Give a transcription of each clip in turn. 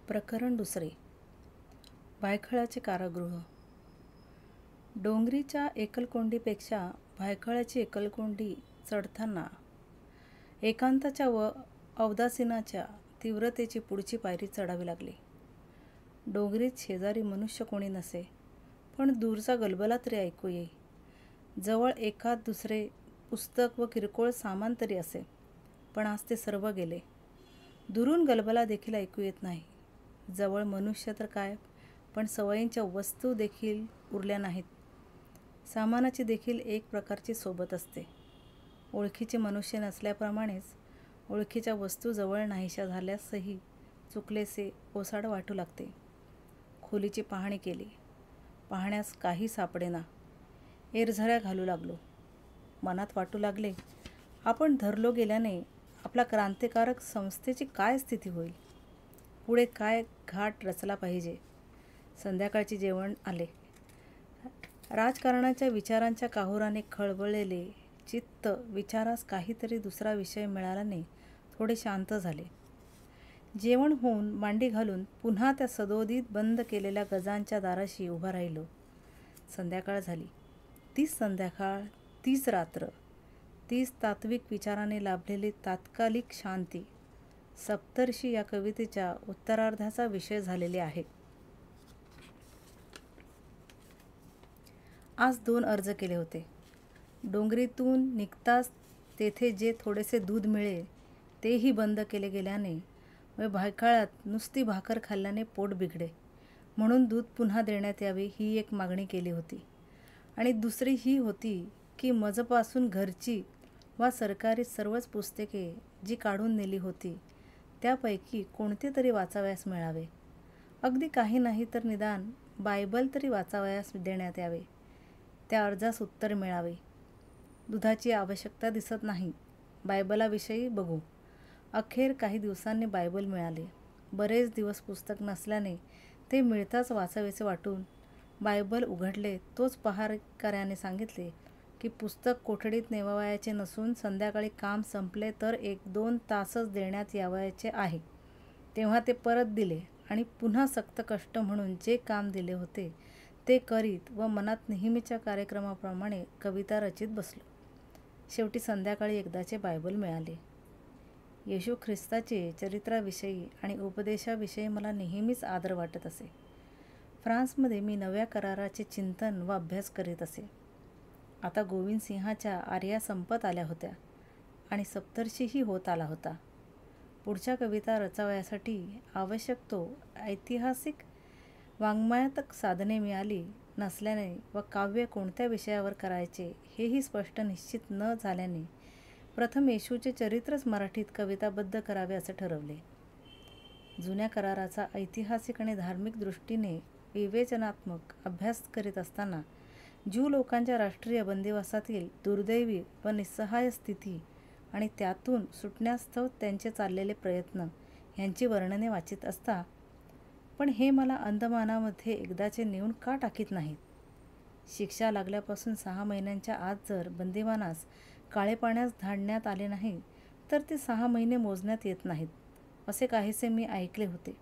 प्रकरण दुसरे. भायखळ्याचे कारागृह. डोंगरीच्या एकलकोंडीपेक्षा भायखळ्याची एकलकोंडी चढताना एकांताच्या व अवदासीनाच्या तीव्रतेची पुढची पायरी चढावी लागली. डोंगरीत शेजारी मनुष्य कोणी नसे, पण दूरचा गलबला तरी ऐकू येई. जवळ एखाद दुसरे पुस्तक व किरकोळ सामान तरी असे, पण आज ते सर्व गेले. दुरून गलबला देखील ऐकू येत नाही. जवळ मनुष्य तर काय, पण सवयींच्या वस्तू देखील उरल्या नाहीत. सामानाची देखील एक प्रकारची सोबत असते. ओळखीचे मनुष्य नसल्याप्रमाणेच ओळखीच्या वस्तू जवळ नाहीशा झाल्यासही चुकलेसे ओसाड वाटू लागते. खोलीची पाहणी केली. पाहण्यास काही सापडेना. एरझऱ्या घालू लागलो. मनात वाटू लागले, आपण धरलो गेल्याने आपल्या क्रांतिकारक संस्थेची काय स्थिती होईल? पुढे काय घाट रचला पाहिजे? संध्याकाळचे जेवण आले. राजकारणाच्या विचारांच्या काहुराने खळबळलेले चित्त विचारास काहीतरी दुसरा विषय मिळाल्याने थोडे शांत झाले. जेवण होऊन मांडी घालून पुन्हा त्या सदोदित बंद केलेल्या गजांच्या दाराशी उभा राहिलो. संध्याकाळ झाली. तीच संध्याकाळ, तीच रात्र, तीच तात्विक विचाराने लाभलेली तात्कालिक शांती. सप्तर्षी या कवितेच्या उत्तरार्धाचा विषय झालेले आहे. आज 2 अर्ज केले होते. डोंगरीतून निघताच तेथे जे थोडेसे दूध मिळे तेही बंद केले गेल्याने व भायखळ्यात नुसती भाकर खाल्ल्याने पोट बिघडे, म्हणून दूध पुन्हा देण्यात यावे ही एक मागणी केली होती. आणि दुसरी ही होती की मजपासून घरची वा सरकारी सर्वच पुस्तके जी काढून नेली होती त्यापैकी कोणते तरी वाचावयास मिळावे. अगदी काही नाही तर निदान बायबल तरी वाचावयास देण्यात यावे. त्या अर्जास उत्तर मिळावे. दुधाची आवश्यकता दिसत नाही. बायबलाविषयी बघू. अखेर काही दिवसांनी बायबल मिळाले. बरेच दिवस पुस्तक नसल्याने ते मिळताच वाचावेसे वाटून बायबल उघडले. तोच पहारेकऱ्याने सांगितले की पुस्तक कोठडीत नेवावयाचे नसून संध्याकाळी काम संपले तर 1-2 तासच देण्यात यावयाचे आहे. तेव्हा ते परत दिले आणि पुन्हा सक्त कष्ट म्हणून जे काम दिले होते ते करीत व मनात नेहमीच्या कार्यक्रमाप्रमाणे कविता रचित बसलो. शेवटी संध्याकाळी एकदाचे बायबल मिळाले. येशू ख्रिस्ताचे चरित्राविषयी आणि उपदेशाविषयी मला नेहमीच आदर वाटत असे. फ्रान्समध्ये मी नव्या कराराचे चिंतन व अभ्यास करीत असे. आता गोविंद सिंहाच्या आर्या संपत आल्या होत्या आणि सप्तर्षीही होत आला होता. पुढच्या कविता रचावयासाठी आवश्यक तो ऐतिहासिक वाङ्मयात्मक साधने मिळाली नसल्याने व काव्य कोणत्या विषयावर करायचे हेही स्पष्ट निश्चित न झाल्याने प्रथम येशूचे चरित्रच मराठीत कविताबद्ध करावे असे ठरवले. जुन्या कराराचा ऐतिहासिक आणि धार्मिक दृष्टीने विवेचनात्मक अभ्यास करीत असताना ज्यू लोकांच्या राष्ट्रीय बंदिवासातील दुर्दैवी व निस्सहाय स्थिती आणि त्यातून सुटण्यास्तव त्यांचे चाललेले प्रयत्न यांची वर्णने वाचित असता, पण हे मला अंदमानामध्ये एकदाचे नेऊन का टाकीत नाहीत? शिक्षा लागल्यापासून 6 महिन्यांच्या आत जर बंदिवानास काळे पाण्यास धाडण्यात आले नाही तर ते 6 महिने मोजण्यात येत नाहीत असे काहीसे मी ऐकले होते.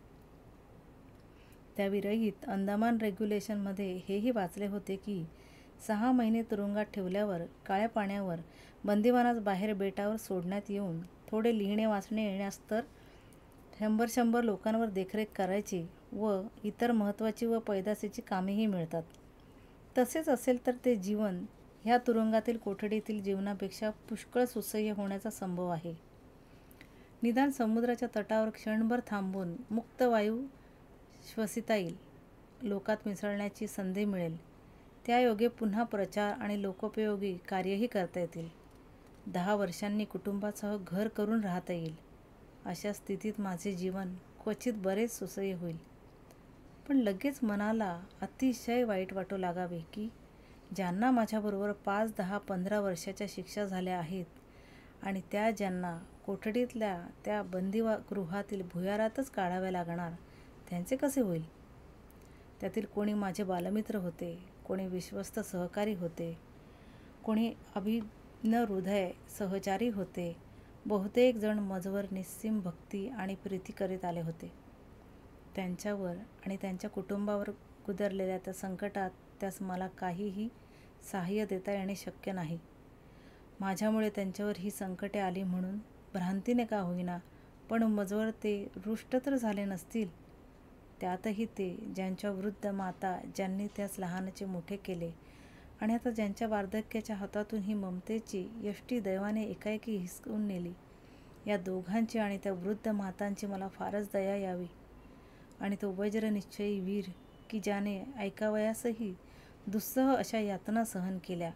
त्या विरहित अंदमान रेग्युलेशनमध्ये हेही वाचले होते की 6 महिने तुरुंगात ठेवल्यावर काळ्या पाण्यावर बंदिवानास बाहेर बेटावर सोडण्यात येऊन थोडे लिहिणे वाचणे येण्यास तर 100 लोकांवर देखरेख करायची व इतर महत्त्वाची व पैदासीची कामेही मिळतात. तसेच असेल तर ते जीवन ह्या तुरुंगातील कोठडीतील जीवनापेक्षा पुष्कळ सुसह्य होण्याचा संभव आहे. निदान समुद्राच्या तटावर क्षणभर थांबून मुक्त वायू श्वसिता येईल. लोकात मिसळण्याची संधी मिळेल. त्यायोगे पुन्हा प्रचार आणि लोकोपयोगी कार्यही करता येतील. 10 वर्षांनी कुटुंबासह घर करून राहता येईल. अशा स्थितीत माझे जीवन क्वचित बरेच सुसह्य होईल. पण लगेच मनाला अतिशय वाईट वाटू लागावे की ज्यांना माझ्याबरोबर 5, 10, 15 वर्षाच्या शिक्षा झाल्या आहेत आणि त्या ज्यांना कोठडीतल्या त्या बंदिगृहातील भुयारातच काढाव्या लागणार त्यांचे कसे होईल? त्यातील कोणी माझे बालमित्र होते, कोणी विश्वस्त सहकारी होते, कोणी अभिन्न हृदय सहचारी होते. बहुतेक जण मजवर निस्सीम भक्ती आणि प्रीती करीत आले होते. त्यांच्यावर आणि त्यांच्या कुटुंबावर गुदरलेल्या त्या संकटात त्यास मला काहीही सहाय्य देता येणे शक्य नाही. माझ्यामुळे त्यांच्यावर ही संकटे आली म्हणून भ्रांतीने का होईना, पण मजवर ते रुष्ट तर झाले नसतील. त्यातही ते ज्यांच्या वृद्ध माता, ज्यांनी त्यास लहानाचे मोठे केले आणि आता ज्यांच्या वार्धक्याच्या हातातून ही ममतेची यष्टी दैवाने एकाएकी हिसकून नेली, या दोघांची आणि त्या वृद्ध मातांची मला फारच दया यावी. आणि तो वज्रनिश्चयी वीर की ज्याने ऐकावयासही दुस्सह अशा यातना सहन केल्या,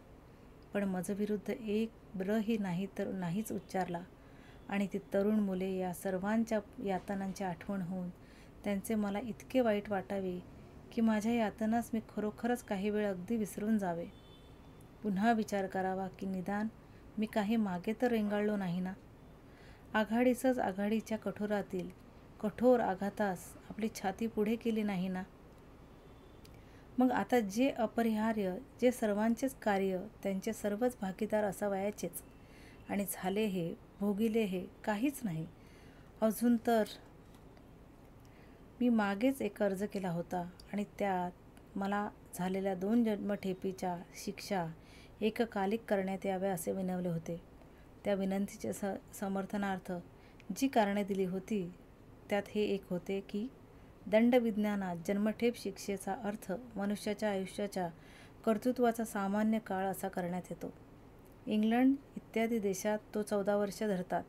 पण मजविरुद्ध एक ब्रही नाही तर नाहीच उच्चारला. आणि ती तरुण मुले, या सर्वांच्या यातनांची आठवण होऊन त्यांचे मला इतके वाईट वाटावे की माझ्या यातनास मी खरोखरच काही वेळ अगदी विसरून जावे. पुन्हा विचार करावा की निदान मी काही मागे तर रेंगाळलो नाही ना. आघाडीसच आघाडीच्या कठोरातील कठोर आघातास आपली छाती पुढे केली नाही ना. मग आता जे अपरिहार्य, जे सर्वांचेच कार्य, त्यांचे सर्वच भागीदार असावयाचेच. आणि झाले हे, भोगिले हे काहीच नाही. अजून तर मी मागेच एक अर्ज केला होता आणि त्यात मला झालेल्या 2 जन्मठेपीच्या शिक्षा एककालिक करण्यात याव्या असे विनवले होते. त्या विनंतीच्या समर्थनार्थ जी कारणे दिली होती त्यात हे एक होते की दंडविज्ञानात जन्मठेप शिक्षेचा अर्थ मनुष्याच्या आयुष्याच्या कर्तृत्वाचा सामान्य काळ असा करण्यात येतो. इंग्लंड इत्यादी देशात तो 14 वर्ष धरतात.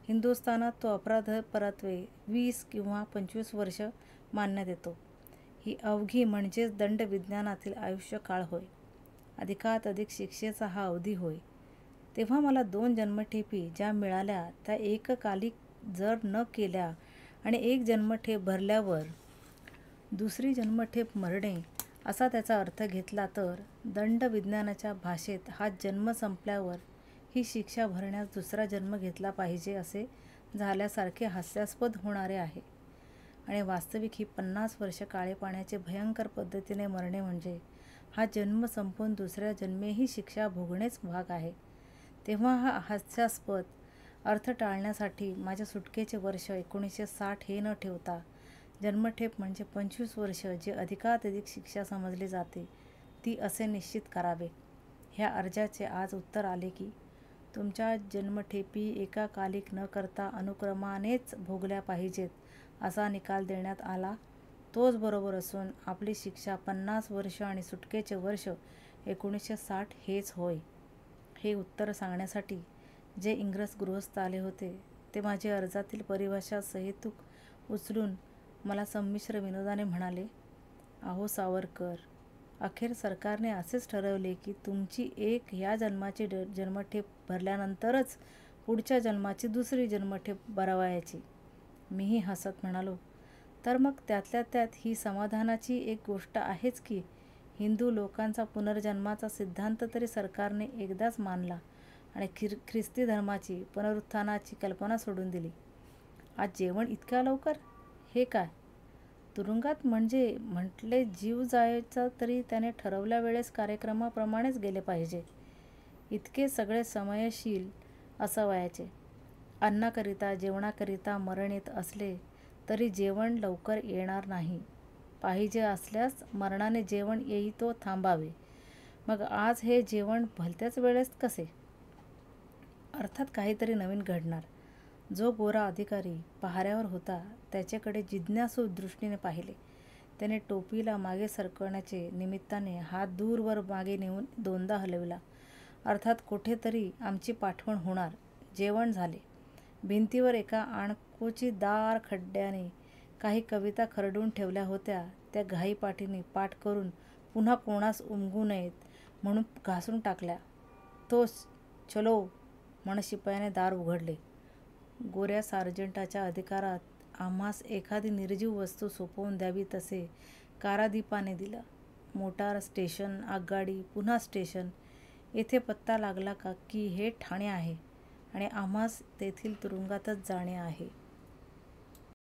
हिंदुस्थानात तो अपराधपरत्वे 20 किंवा 25 वर्ष मानण्यात येतो. ही अवघी म्हणजेच दंडविज्ञानातील आयुष्यकाळ होय. अधिकात अधिक शिक्षेचा हा अवधी होय. तेव्हा मला 2 जन्मठेपी ज्या मिळाल्या त्या एककालिक जर न केल्या आणि एक जन्मठेप भरल्यावर दुसरी जन्मठेप मरणे असा त्याचा अर्थ घेतला तर दंडविज्ञानाच्या भाषेत हा जन्म संपल्यावर ही शिक्षा भरण्यास दुसरा जन्म घेतला पाहिजे असे झाल्यासारखे हास्यास्पद होणारे आहे. आणि वास्तविक ही 50 वर्ष काळे पाण्याचे भयंकर पद्धतीने मरणे म्हणजे हा जन्म संपवून दुसऱ्या जन्मेही शिक्षा भोगणेच भाग आहे. तेव्हा हा हास्यास्पद अर्थ टाळण्यासाठी माझ्या सुटकेचे वर्ष 1960 हे न ठेवता जन्मठेप म्हणजे 25 वर्ष जे अधिकाधिक शिक्षा समजली जाते ती असे निश्चित करावे. ह्या अर्जाचे आज उत्तर आले की तुमच्या जन्मठेपी एकाकालिक न करता अनुक्रमानेच भोगल्या पाहिजेत असा निकाल देण्यात आला. तोच बरोबर असून आपली शिक्षा 50 वर्ष आणि सुटकेचे वर्ष 1960 हेच होय. हे उत्तर सांगण्यासाठी जे इंग्रज गृहस्थ आले होते ते माझी अर्जातील परिभाषा सहेतुक उचलून मला संमिश्र विनोदाने म्हणाले, अहो सावरकर, अखेर सरकारने असेच ठरवले की तुमची एक ह्या जन्माची जन्मठेप भरल्यानंतरच पुढच्या जन्माची दुसरी जन्मठेप भरावयाची. मीही हसत म्हणालो, तर मग त्यातल्या त्यात ही समाधानाची एक गोष्ट आहेच की हिंदू लोकांचा पुनर्जन्माचा सिद्धांत तरी सरकारने एकदाच मानला आणि ख्रिस्ती धर्माची पुनरुत्थानाची कल्पना सोडून दिली. आज जेवण इतक्या लवकर? हे काय? तुरुंगात म्हणजे म्हटले जीव जायचा तरी त्याने ठरवल्या वेळेस कार्यक्रमाप्रमाणेच गेले पाहिजे. इतके सगळे समयशील असावयाचे. अन्नाकरिता जेवणाकरिता मरण येत असले तरी जेवण लवकर येणार नाही. पाहिजे असल्यास मरणाने जेवण येई तो थांबावे. मग आज हे जेवण भलत्याच वेळेस कसे? अर्थात काहीतरी नवीन घडणार. जो गोरा अधिकारी पहाऱ्यावर होता त्याच्याकडे जिज्ञासू दृष्टीने पाहिले. त्याने टोपीला मागे सरकवण्याचे निमित्ताने हात दूरवर मागे नेऊन 2दा हलविला. अर्थात कुठेतरी आमची पाठवण होणार. जेवण झाले. भिंतीवर एका आणकोचीदार खड्ड्याने काही कविता खरडून ठेवल्या होत्या. त्या घाईपाठीने पाठ करून पुन्हा कोणास उमगू नयेत म्हणून घासून टाकल्या. तोच चलो म्हणत शिपायाने दार उघडले. गोऱ्या सार्जंटाच्या अधिकारात आम्हास एखादी निर्जीव वस्तू सोपवून द्यावी तसे कारादीपाने दिलं. मोटार, स्टेशन, आगगाडी, पुन्हा स्टेशन. येथे पत्ता लागला का की हे ठाणे आहे आणि आम्हास तेथील तुरुंगातच जाणे आहे.